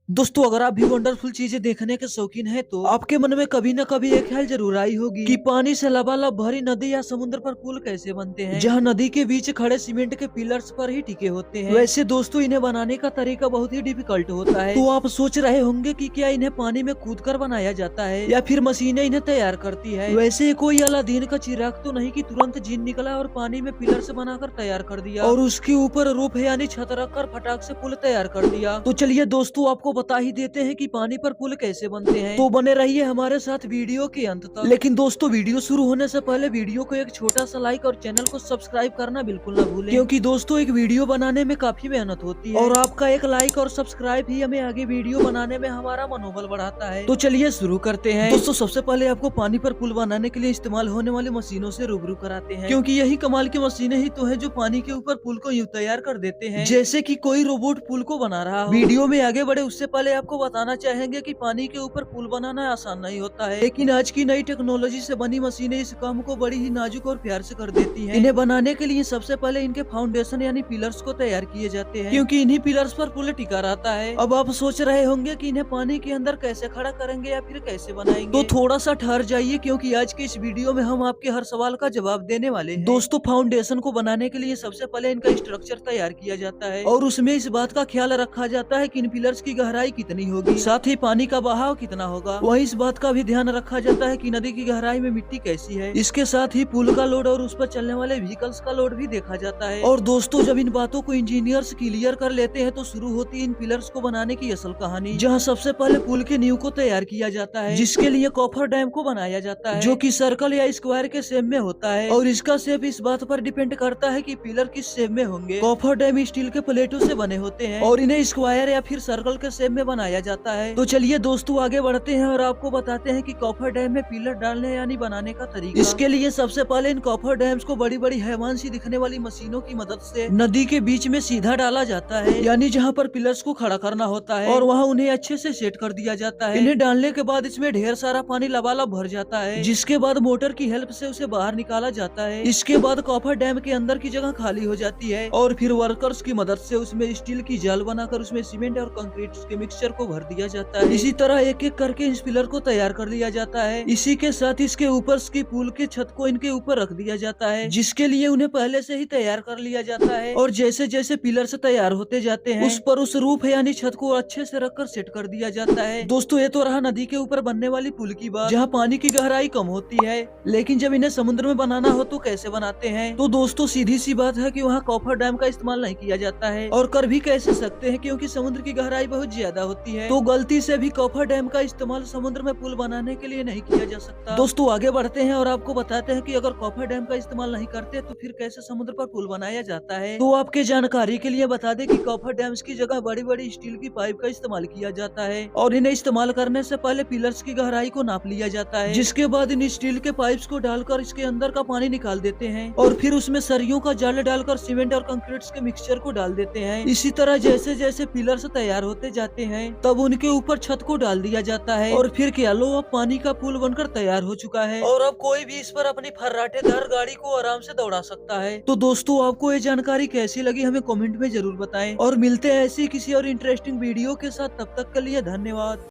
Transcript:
दोस्तों अगर आप भी वंडरफुल चीजें देखने के शौकीन हैं तो आपके मन में कभी न कभी एक ख्याल जरूर आई होगी कि पानी से लबालब भरी नदी या समुद्र पर पुल कैसे बनते हैं, जहां नदी के बीच खड़े सीमेंट के पिलर्स पर ही टिके होते हैं। वैसे दोस्तों इन्हें बनाने का तरीका बहुत ही डिफिकल्ट होता है। तो आप सोच रहे होंगे कि क्या इन्हें पानी में कूद कर बनाया जाता है या फिर मशीनें इन्हें तैयार करती है। वैसे कोई अलादीन का चिराग तो नहीं कि तुरंत जिन निकला और पानी में पिलर से बनाकर तैयार कर दिया और उसके ऊपर रूफ यानी छत रखकर फटाक से पुल तैयार कर दिया। तो चलिए दोस्तों आपको बता ही देते हैं कि पानी पर पुल कैसे बनते हैं, तो बने रहिए हमारे साथ वीडियो के अंत तक। लेकिन दोस्तों वीडियो शुरू होने से पहले वीडियो को एक छोटा सा लाइक और चैनल को सब्सक्राइब करना बिल्कुल ना भूलें, क्योंकि दोस्तों एक वीडियो बनाने में काफी मेहनत होती है और आपका एक लाइक और सब्सक्राइब ही हमें आगे वीडियो बनाने में हमारा मनोबल बढ़ाता है। तो चलिए शुरू करते हैं। दोस्तों सबसे पहले आपको पानी पर पुल बनाने के लिए इस्तेमाल होने वाली मशीनों से रूबरू कराते हैं, क्योंकि यही कमाल की मशीनें ही तो है जो पानी के ऊपर पुल को यूं तैयार कर देते हैं जैसे कि कोई रोबोट पुल को बना रहा हो। वीडियो में आगे बढ़े उससे पहले आपको बताना चाहेंगे कि पानी के ऊपर पुल बनाना आसान नहीं होता है, लेकिन आज की नई टेक्नोलॉजी से बनी मशीनें इस काम को बड़ी ही नाजुक और प्यार से कर देती हैं। इन्हें बनाने के लिए सबसे पहले इनके फाउंडेशन यानी पिलर्स को तैयार किए जाते हैं, क्योंकि इन्हीं पिलर्स पर पुल टिका रहता है। अब आप सोच रहे होंगे कि इन्हें पानी के अंदर कैसे खड़ा करेंगे या फिर कैसे बनाएंगे, तो थोड़ा सा ठहर जाइए, क्योंकि आज के इस वीडियो में हम आपके हर सवाल का जवाब देने वाले हैं। दोस्तों फाउंडेशन को बनाने के लिए सबसे पहले इनका स्ट्रक्चर तैयार किया जाता है और उसमें इस बात का ख्याल रखा जाता है कि इन पिलर्स की गहराई कितनी होगी, साथ ही पानी का बहाव कितना होगा। वहीं इस बात का भी ध्यान रखा जाता है कि नदी की गहराई में मिट्टी कैसी है। इसके साथ ही पुल का लोड और उस पर चलने वाले व्हीकल्स का लोड भी देखा जाता है। और दोस्तों जब इन बातों को इंजीनियर्स क्लियर कर लेते हैं तो शुरू होती है इन पिलर्स को बनाने की असल कहानी, जहाँ सबसे पहले पुल के नींव को तैयार किया जाता है, जिसके लिए कॉफर डैम को बनाया जाता है, जो कि सर्कल या स्क्वायर के शेप में होता है। और इसका शेप इस बात पर डिपेंड करता है कि पिलर किस शेप में होंगे। कॉफर डैम स्टील के प्लेटों से बने होते हैं और इन्हें स्क्वायर या फिर सर्कल के शेप में बनाया जाता है। तो चलिए दोस्तों आगे बढ़ते हैं और आपको बताते हैं कि कॉफर डैम में पिलर डालने यानी बनाने का तरीका। इसके लिए सबसे पहले इन कॉफर डैम्स को बड़ी बड़ी हैवान सी दिखने वाली मशीनों की मदद से नदी के बीच में सीधा डाला जाता है, यानी जहाँ पर पिलर्स को खड़ा करना होता है, और वहाँ उन्हें अच्छे से सेट कर दिया जाता है। इन्हें डालने के बाद इसमें ढेर सारा पानी लबालब भर जाता है, जिसके बाद मोटर की हेल्प से उसे बाहर निकाला जाता है। इसके बाद कॉफर डैम के अंदर की जगह खाली हो जाती है और फिर वर्कर्स की मदद से उसमें स्टील की जाल बनाकर उसमें सीमेंट और कंक्रीट के मिक्सचर को भर दिया जाता है। इसी तरह एक एक करके इस पिलर को तैयार कर लिया जाता है। इसी के साथ इसके ऊपर की पुल के छत को इनके ऊपर रख दिया जाता है, जिसके लिए उन्हें पहले से ही तैयार कर लिया जाता है। और जैसे जैसे पिलर से तैयार होते जाते हैं उस पर उस रूफ यानी छत को अच्छे से रखकर सेट कर दिया जाता है। दोस्तों ये तो रहा नदी के ऊपर बनने वाली पुल की बात, जहाँ पानी की गहराई कम होती है। लेकिन जब इन्हें समुद्र में बनाना हो तो कैसे बनाते हैं, तो दोस्तों सीधी सी बात है कि वहाँ कॉफर डैम का इस्तेमाल नहीं किया जाता है, और कर भी कैसे सकते हैं क्योंकि समुद्र की गहराई बहुत ज्यादा होती है। तो गलती से भी कॉफर डैम का इस्तेमाल समुद्र में पुल बनाने के लिए नहीं किया जा सकता। दोस्तों आगे बढ़ते हैं और आपको बताते हैं कि अगर कॉफर डैम का इस्तेमाल नहीं करते तो फिर कैसे समुद्र पर पुल बनाया जाता है। तो आपके जानकारी के लिए बता दें कि कॉफर डैम्स की जगह बड़ी बड़ी स्टील की पाइप का इस्तेमाल किया जाता है, और इन्हें इस्तेमाल करने से पहले पिलर्स की गहराई को नाप लिया जाता है, जिसके बाद इन स्टील के पाइप्स को डालकर इसके अंदर का पानी निकाल देते हैं और फिर उसमें सरियों का जाल डालकर सीमेंट और कंक्रीट के मिक्सचर को डाल देते हैं। इसी तरह जैसे जैसे पिलर्स तैयार होते जाते हैं तब उनके ऊपर छत को डाल दिया जाता है, और फिर क्या लो अब पानी का पुल बनकर तैयार हो चुका है, और अब कोई भी इस पर अपनी फर्राटेदार गाड़ी को आराम से दौड़ा सकता है। तो दोस्तों आपको ये जानकारी कैसी लगी हमें कमेंट में जरूर बताएं, और मिलते हैं ऐसी किसी और इंटरेस्टिंग वीडियो के साथ। तब तक के लिए धन्यवाद।